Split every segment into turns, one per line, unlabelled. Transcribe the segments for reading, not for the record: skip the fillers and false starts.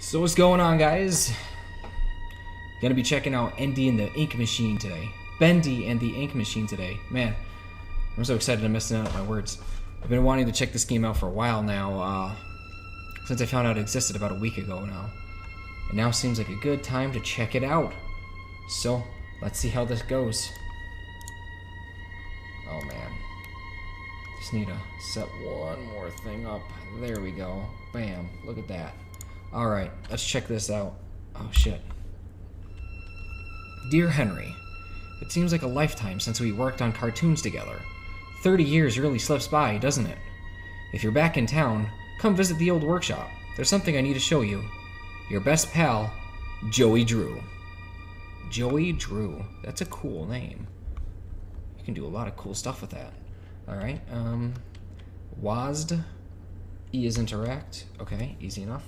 So what's going on, guys? Gonna be checking out Bendy and the Ink Machine today. Bendy and the Ink Machine today. Man, I'm so excited I'm messing up my words. I've been wanting to check this game out for a while now, since I found out it existed about a week ago now. And now seems like a good time to check it out. So, let's see how this goes. Oh man. Just need to set one more thing up. There we go. Bam. Look at that. Alright, let's check this out. Oh shit. Dear Henry, it seems like a lifetime since we worked on cartoons together. 30 years really slips by, doesn't it? If you're back in town, come visit the old workshop. There's something I need to show you. Your best pal, Joey Drew. Joey Drew. That's a cool name. You can do a lot of cool stuff with that. Alright, WASD. E is interact. Okay, easy enough.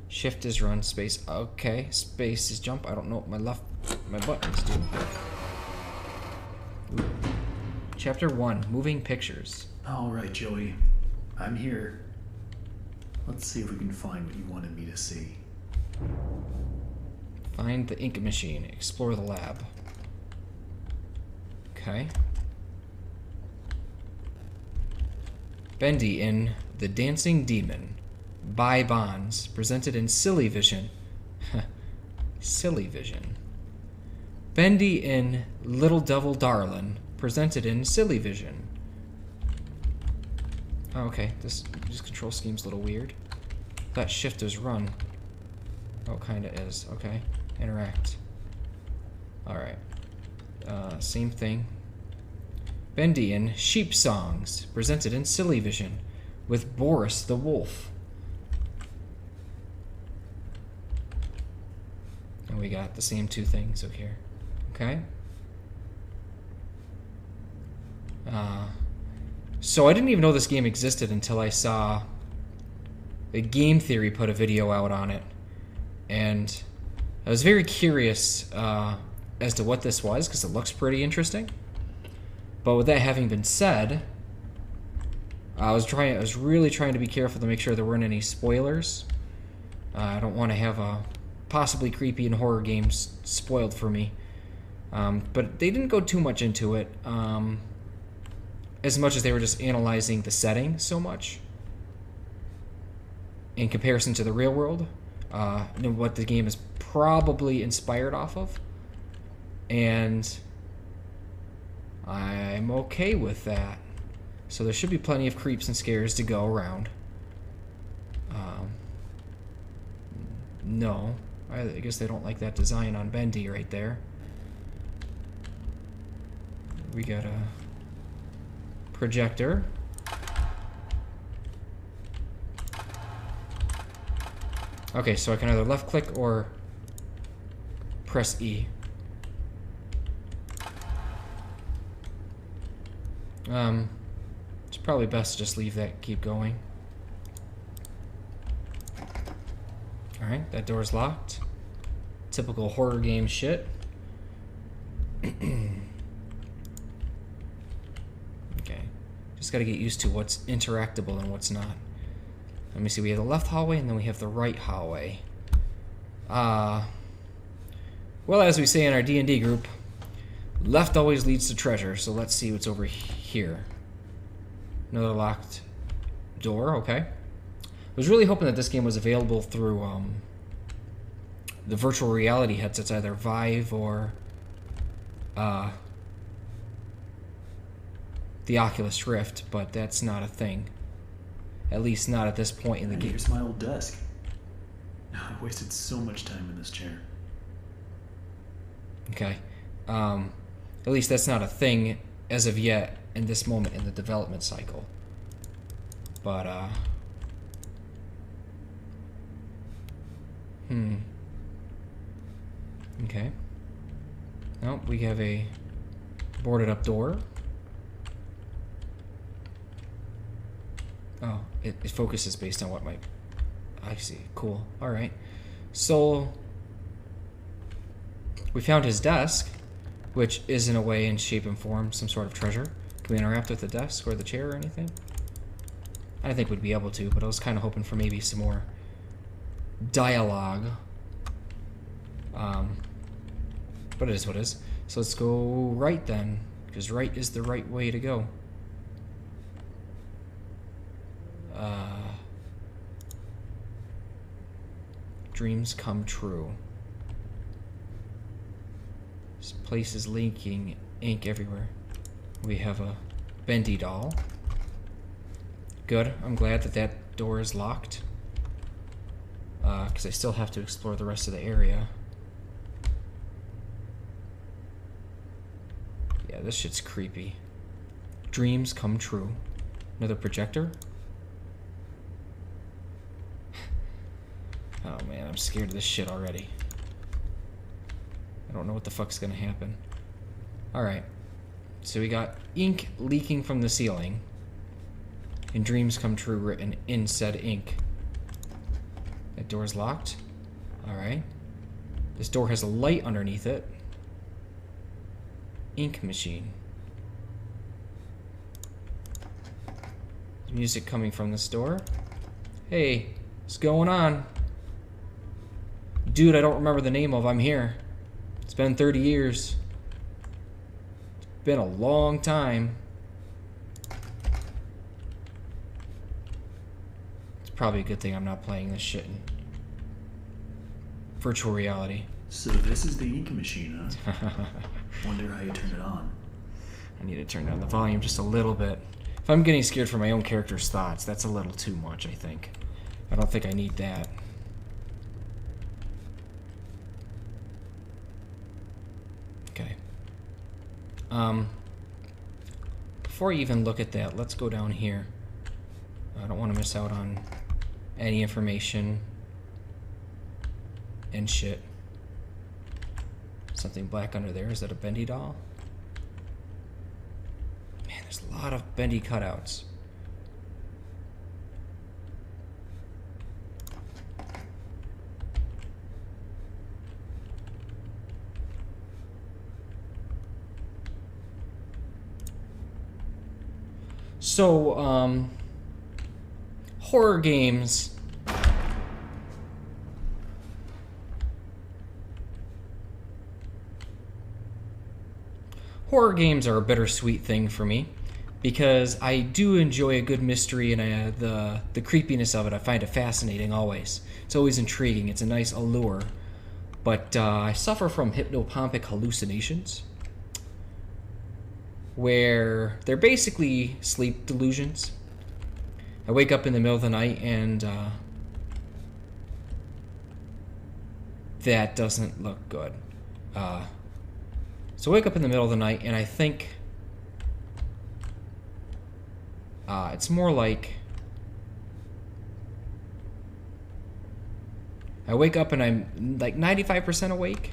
Shift is run, space, okay, space is jump. I don't know what my buttons do. Ooh. Chapter 1, Moving Pictures.
Alright, Joey. I'm here. Let's see if we can find what you wanted me to see.
Find the ink machine. Explore the lab. Okay. Bendy in The Dancing Demon. Buy bonds. Presented in Silly Vision. Silly Vision. Bendy in Little Devil Darlin'. Presented in Silly Vision. Oh, okay. This control scheme's a little weird. That shift is run. Oh, kinda is. Okay. Interact. Alright. Same thing. Bendy in Sheep Songs. Presented in Silly Vision. With Boris the Wolf. And we got the same two things over here. Okay. So I didn't even know this game existed until I saw the Game Theory put a video out on it. And I was very curious as to what this was, because it looks pretty interesting. But with that having been said, I was really trying to be careful to make sure there weren't any spoilers. I don't want to have a possibly creepy and horror games spoiled for me. But they didn't go too much into it, as much as they were just analyzing the setting so much in comparison to the real world, and what the game is probably inspired off of. And I'm okay with that. So there should be plenty of creeps and scares to go around. No. I guess they don't like that design on Bendy right there. We got a projector. Okay, so I can either left click or press E. It's probably best to just leave that, keep going. Alright, that door's locked. Typical horror game shit. Okay. Just gotta get used to what's interactable and what's not. Let me see, we have the left hallway and then we have the right hallway. Well, as we say in our D&D group, left always leads to treasure, so let's see what's over here. Another locked door, okay. I was really hoping that this game was available through the virtual reality headsets, either Vive or the Oculus Rift, but that's not a thing. At least not at this point in the game.
Here's my old desk. I wasted so much time in this chair.
Okay. At least that's not a thing as of yet in this moment in the development cycle. But, okay. Oh, we have a boarded up door. Oh, it focuses based on what my... I see. Cool. Alright. So, we found his desk, which is in a way, in shape and form, some sort of treasure. Can we interact with the desk or the chair or anything? I think we'd be able to, but I was kind of hoping for maybe some more dialogue. But it is what it is. So let's go right then, because right is the right way to go. Dreams come true. This place is leaking ink everywhere. We have a Bendy doll. Good. I'm glad that that door is locked. Because I still have to explore the rest of the area. Yeah, this shit's creepy. Dreams come true. Another projector? Oh man, I'm scared of this shit already. I don't know what the fuck's gonna happen. Alright. So we got ink leaking from the ceiling. And dreams come true written in said ink. That door's locked. Alright. This door has a light underneath it. Ink machine. There's music coming from this door. Hey, what's going on? Dude, I don't remember the name of. I'm here. It's been 30 years. It's been a long time. It's probably a good thing I'm not playing this shit in virtual reality.
So this is the ink machine, huh? Wonder how you turn it on.
I need to turn down the volume just a little bit. If I'm getting scared for my own character's thoughts, that's a little too much, I think. I don't think I need that. Okay. Before I even look at that, let's go down here. I don't want to miss out on any information and shit. Something black under there. Is that a Bendy doll? Man, there's a lot of Bendy cutouts. So, horror games. Horror games are a bittersweet thing for me because I do enjoy a good mystery and the creepiness of it. I find it fascinating always. It's always intriguing. It's a nice allure. But I suffer from hypnopompic hallucinations where they're basically sleep delusions. I wake up in the middle of the night and that doesn't look good. So I wake up in the middle of the night and I think it's more like I wake up and I'm like 95% awake,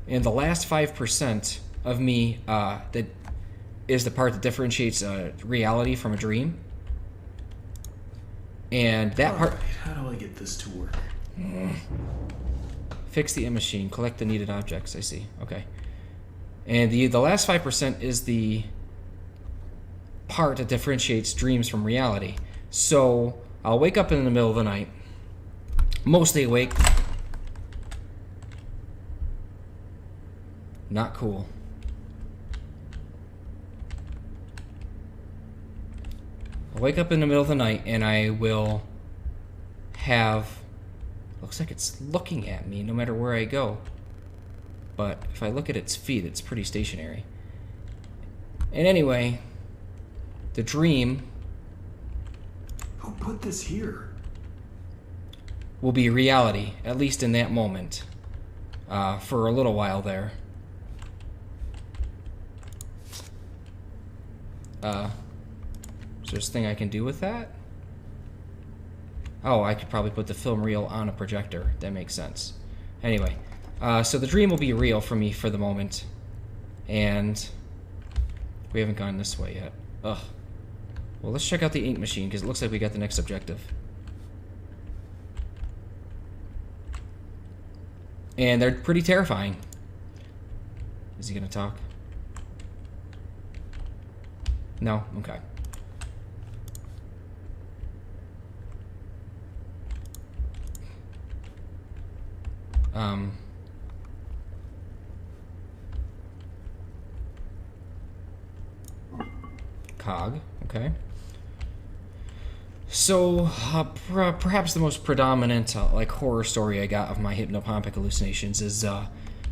and the last 5% of me that is the part that differentiates reality from a dream. And that part.
How do I get this to work?
Fix the machine. Collect the needed objects. I see. Okay. And the last 5% is the part that differentiates dreams from reality. So I'll wake up in the middle of the night, mostly awake. Not cool. I'll wake up in the middle of the night and I will have... Looks like it's looking at me no matter where I go. But if I look at its feet, it's pretty stationary. And anyway, the dream...
Who put this here?
Will be reality, at least in that moment. For a little while there. Is there a thing I can do with that? Oh, I could probably put the film reel on a projector. That makes sense. Anyway, so the dream will be real for me for the moment. And we haven't gone this way yet. Ugh. Well, let's check out the ink machine, because it looks like we got the next objective. And they're pretty terrifying. Is he gonna talk? No? Okay. Cog, okay. So, perhaps the most predominant, like, horror story I got of my hypnopompic hallucinations is,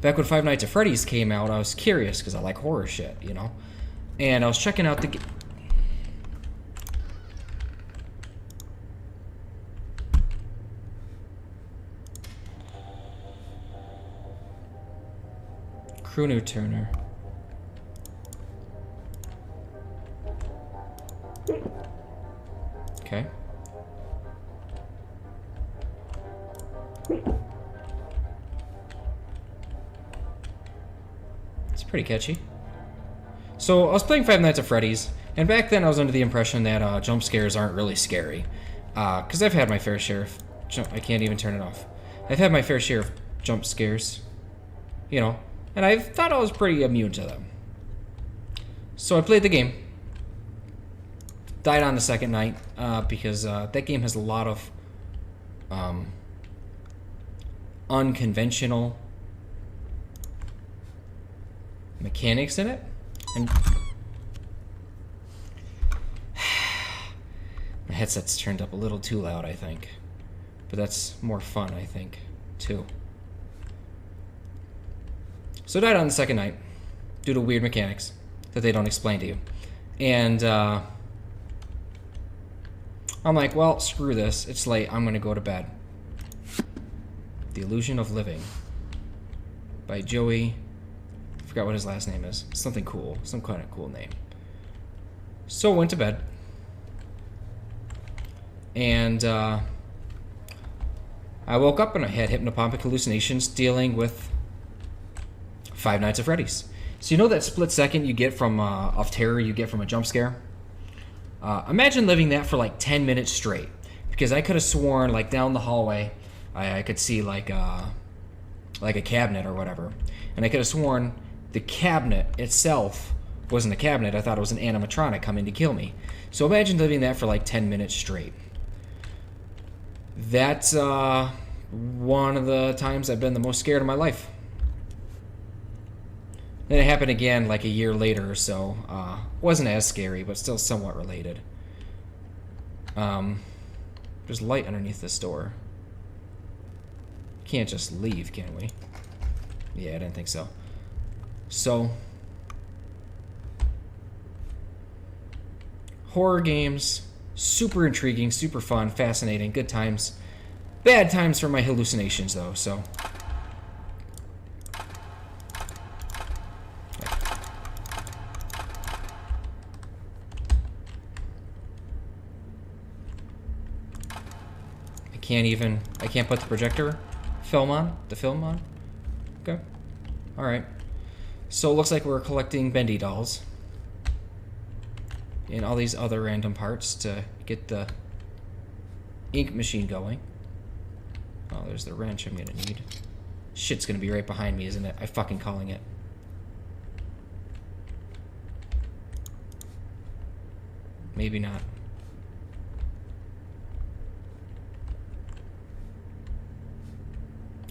back when Five Nights at Freddy's came out, I was curious, because I like horror shit, you know? And I was checking out the... Crooner Turner. Okay. It's pretty catchy. So, I was playing Five Nights at Freddy's, and back then I was under the impression that jump scares aren't really scary. Because I've had my fair share of... I can't even turn it off. I've had my fair share of jump scares. You know, and I thought I was pretty immune to them. So I played the game. Died on the second night, because that game has a lot of unconventional mechanics in it. And my headset's turned up a little too loud, I think. But that's more fun, I think, too. So I died on the second night due to weird mechanics that they don't explain to you. And I'm like, well, screw this. It's late. I'm going to go to bed. The Illusion of Living by Joey. I forgot what his last name is. Something cool. Some kind of cool name. So I went to bed. And I woke up and I had hypnopompic hallucinations dealing with Five Nights at Freddy's. So you know that split second you get from of terror you get from a jump scare? Imagine living that for like 10 minutes straight. Because I could have sworn, like, down the hallway, I could see like a cabinet or whatever. And I could have sworn the cabinet itself wasn't a cabinet. I thought it was an animatronic coming to kill me. So imagine living that for like 10 minutes straight. That's one of the times I've been the most scared of my life. Then it happened again like a year later or so. Wasn't as scary, but still somewhat related. There's light underneath this door. Can't just leave, can we? Yeah, I didn't think so. So, horror games, super intriguing, super fun, fascinating, good times. Bad times for my hallucinations, though, so... I can't put the projector film on? Okay. Alright. So it looks like we're collecting Bendy dolls. And all these other random parts to get the ink machine going. Oh, there's the wrench I'm gonna need. Shit's gonna be right behind me, isn't it? I'm fucking calling it. Maybe not.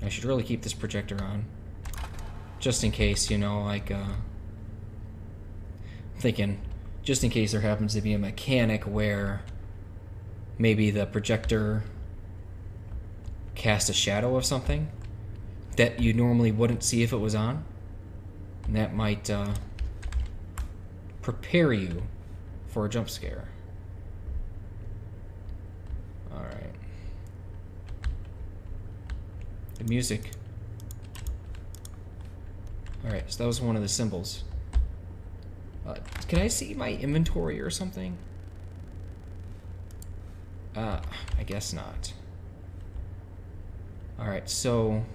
I should really keep this projector on. Just in case, you know, like, I'm thinking, just in case there happens to be a mechanic where maybe the projector cast a shadow of something that you normally wouldn't see if it was on. And that might prepare you for a jump scare. Alright. The music. Alright, so that was one of the symbols. Can I see my inventory or something? I guess not. Alright, so...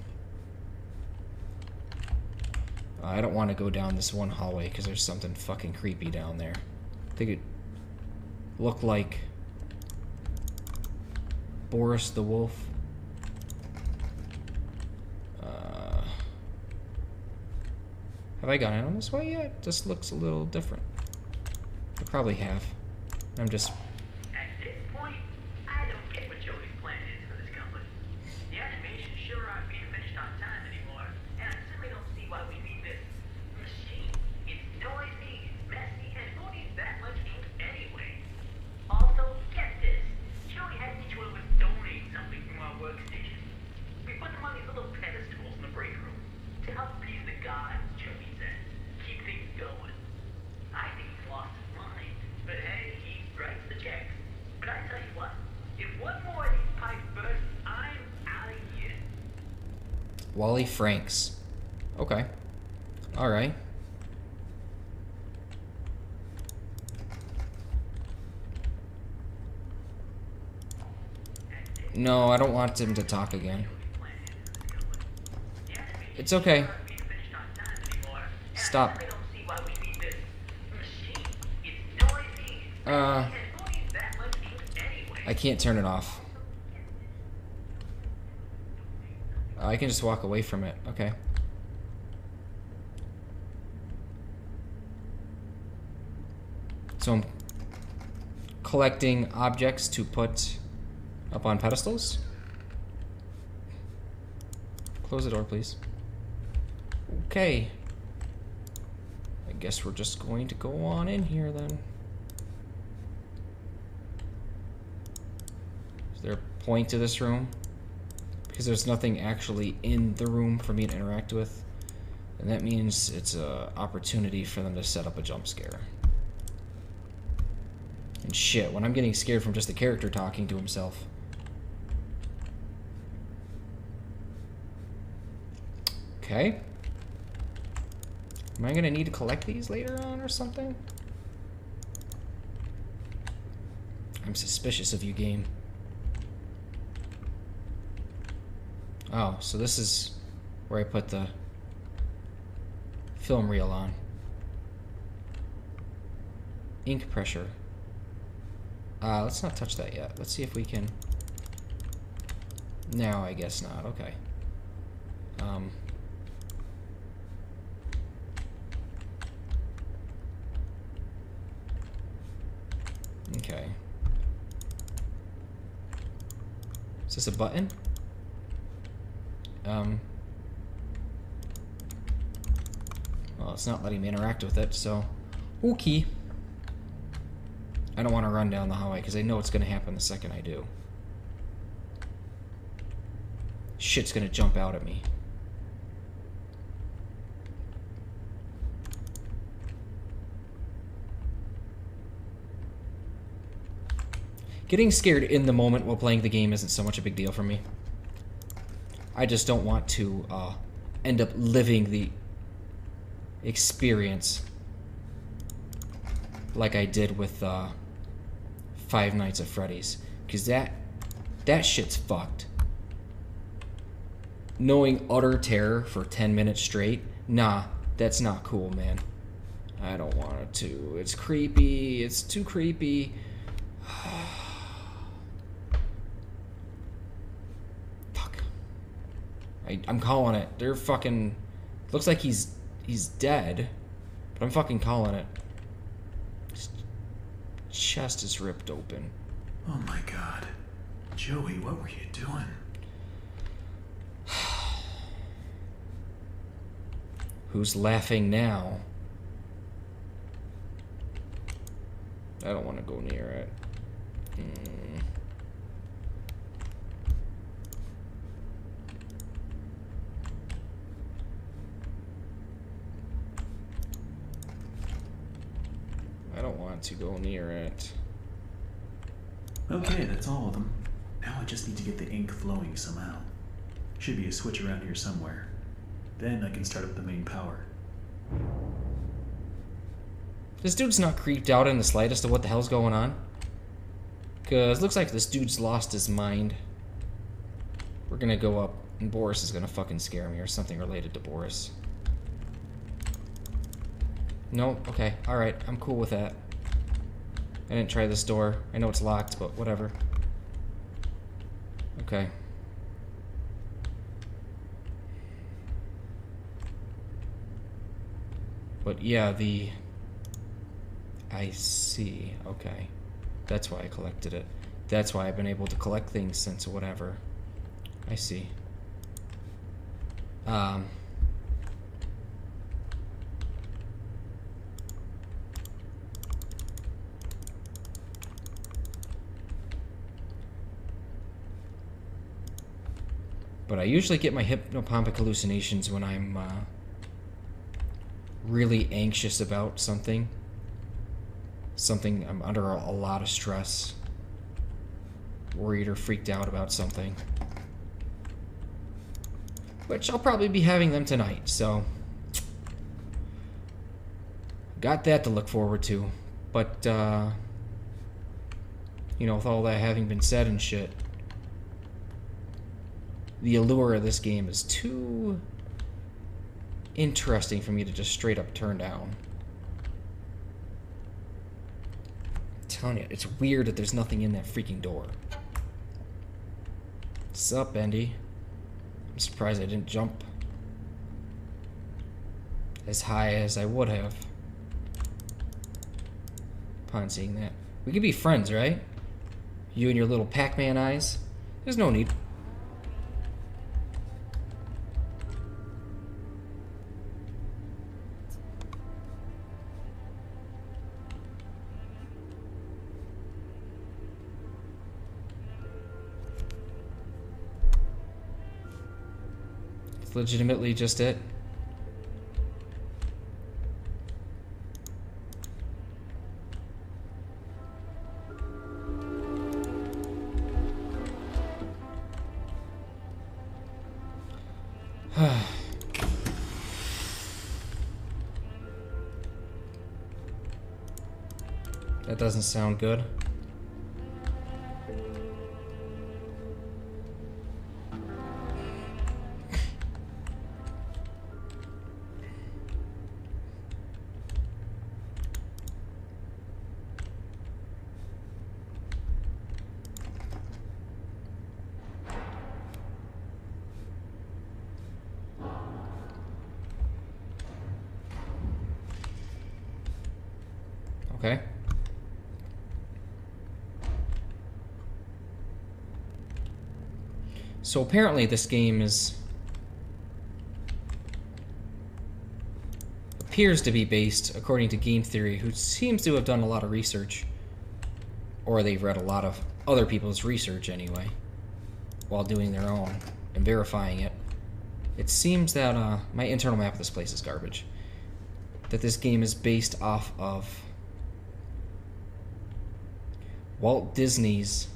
I don't want to go down this one hallway because there's something fucking creepy down there. I think it looked like Boris the Wolf. Have I gone on this way yet? This looks a little different. I probably have. I'm just...
At this point, I don't get what Joey's plan is for this company. The animations sure aren't being finished on time.
Wally Franks. Okay. Alright. No, I don't want him to talk again. It's okay. Stop. I can't turn it off. I can just walk away from it. Okay. So I'm collecting objects to put up on pedestals. Close the door, please. Okay. I guess we're just going to go on in here then. Is there a point to this room? Because there's nothing actually in the room for me to interact with. And that means it's an opportunity for them to set up a jump scare. And shit, when I'm getting scared from just the character talking to himself. Okay. Am I gonna need to collect these later on or something? I'm suspicious of you, game. Oh, so this is where I put the film reel on. Ink pressure. Let's not touch that yet. Let's see if we can... No, I guess not. Okay. Okay. Is this a button? Well, it's not letting me interact with it, so... Okay. I don't want to run down the hallway, because I know what's going to happen the second I do. Shit's going to jump out at me. Getting scared in the moment while playing the game isn't so much a big deal for me. I just don't want to end up living the experience like I did with Five Nights at Freddy's, because that shit's fucked. Knowing utter terror for 10 minutes straight, nah, that's not cool, man. I don't want it to. It's creepy. It's too creepy. Fuck. I'm calling it. They're fucking... Looks like he's dead, but I'm fucking calling it. His chest is ripped open.
Oh my god. Joey, what were you doing?
Who's laughing now? I don't want to go near it. I don't want to go near it.
Okay, that's all of them. Now I just need to get the ink flowing somehow. Should be a switch around here somewhere. Then I can start up the main power.
This dude's not creeped out in the slightest of what the hell's going on. Because it looks like this dude's lost his mind. We're gonna go up, and Boris is gonna fucking scare me, or something related to Boris. No? Okay. Alright. I'm cool with that. I didn't try this door. I know it's locked, but whatever. Okay. But yeah, I see. Okay. That's why I collected it. That's why I've been able to collect things since whatever. I see. But I usually get my hypnopompic hallucinations when I'm really anxious about something. I'm under a lot of stress. Worried or freaked out about something. which I'll probably be having them tonight, so got that to look forward to. But, you know, with all that having been said and shit, the allure of this game is too interesting for me to just straight up turn down. I'm telling you, it's weird that there's nothing in that freaking door. What's up, Bendy? I'm surprised I didn't jump as high as I would have upon seeing that. We could be friends, right? You and your little Pac-Man eyes. There's no need. It's legitimately just it. That doesn't sound good. Okay. So apparently this game appears to be based, according to Game Theory, who seems to have done a lot of research, or they've read a lot of other people's research anyway, while doing their own and verifying it. It seems that my internal map of this place is garbage. That this game is based off of Walt Disney's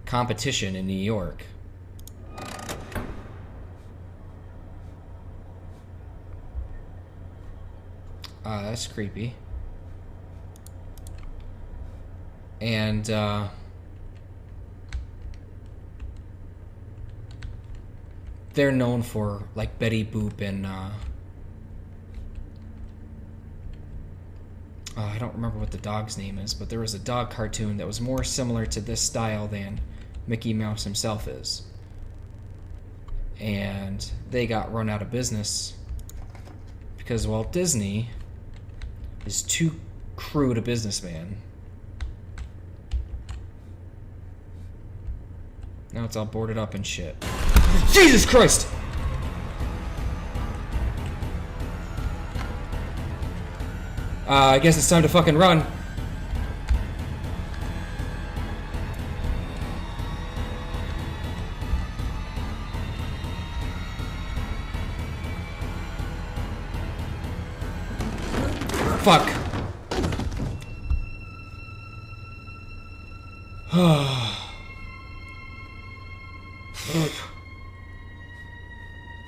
competition in New York. That's creepy. And they're known for like Betty Boop and I don't remember what the dog's name is, but there was a dog cartoon that was more similar to this style than Mickey Mouse himself is. And they got run out of business because Walt Disney is too crude a businessman. Now it's all boarded up and shit. Jesus Christ! I guess it's time to fucking run. Fuck.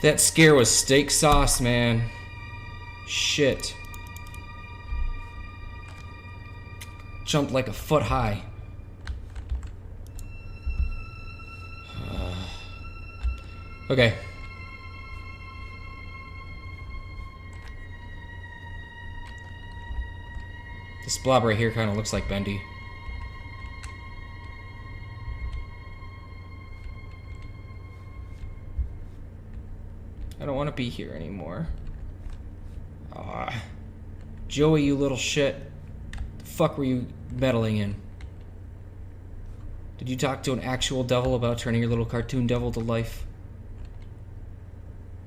That scare was steak sauce, man. Shit. Jumped like a foot high. Okay. This blob right here kind of looks like Bendy. I don't want to be here anymore. Ah, Joey, you little shit. The fuck were you meddling in? Did you talk to an actual devil about turning your little cartoon devil to life?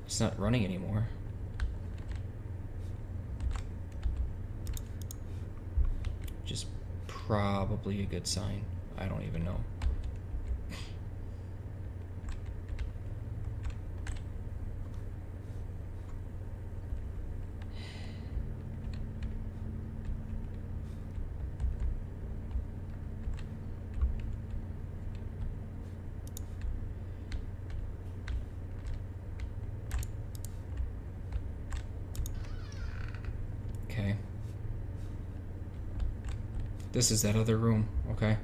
It's not running anymore. Which is probably a good sign. I don't even know. This is that other room. Okay.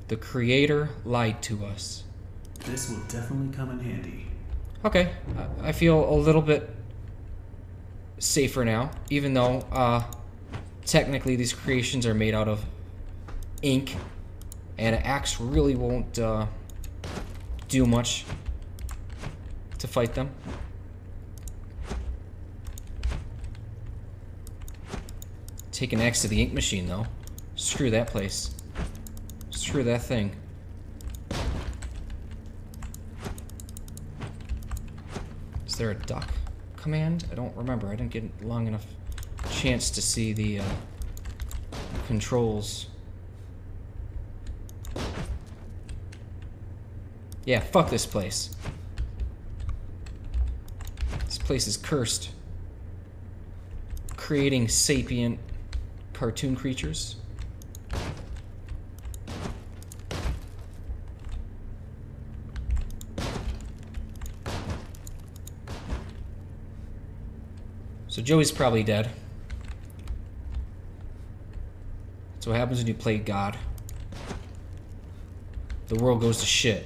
The creator lied to us.
This will definitely come in handy.
Okay. I feel a little bit safer now, even though technically these creations are made out of ink, and an axe really won't do much to fight them. Take an axe to the ink machine, though. Screw that place. Screw that thing. Is there a duck command? I don't remember. I didn't get long enough chance to see the controls. Yeah, fuck this place. This place is cursed. Creating sapient cartoon creatures. So Joey's probably dead. That's what happens when you play God. The world goes to shit.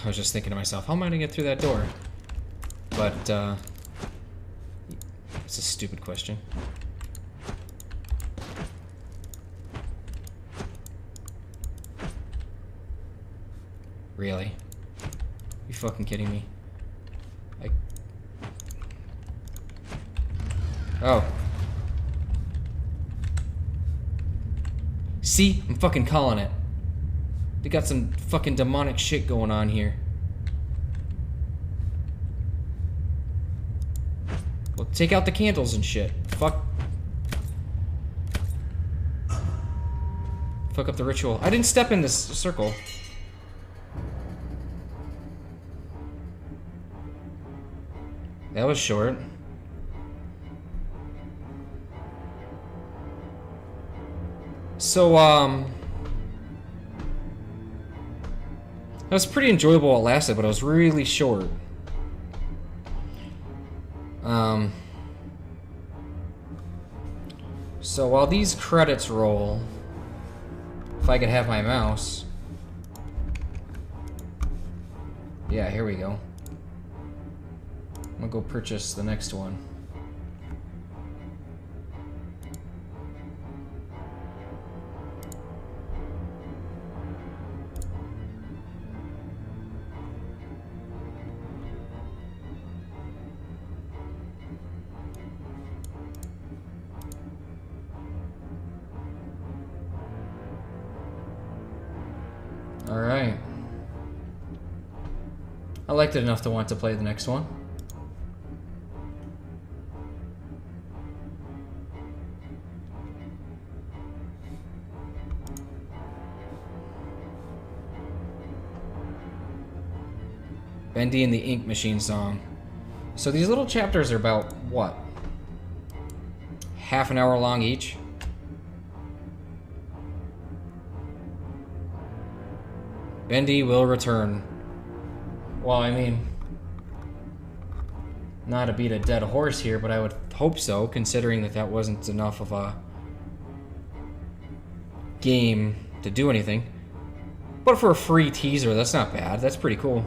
I was just thinking to myself, how am I gonna get through that door? But, it's a stupid question. Really? You fucking kidding me? Oh. See? I'm fucking calling it. They got some fucking demonic shit going on here. Well, take out the candles and shit. Fuck up the ritual. I didn't step in this circle. That was short. So, that was pretty enjoyable while it lasted, but it was really short. So while these credits roll, if I could have my mouse. Yeah, here we go. I'm gonna go purchase the next one. Alright. I liked it enough to want to play the next one. Bendy and the Ink Machine song. So these little chapters are about, what? Half an hour long each? Bendy will return. Well, I mean, not to beat a dead horse here, but I would hope so, considering that that wasn't enough of a game to do anything. But for a free teaser, that's not bad. That's pretty cool.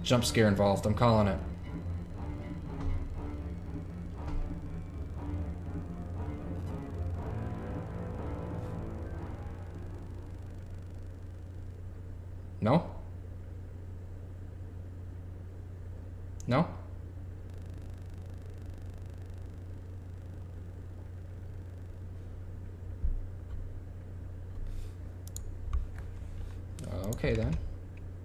Jump scare involved, I'm calling it. No? No? Okay then.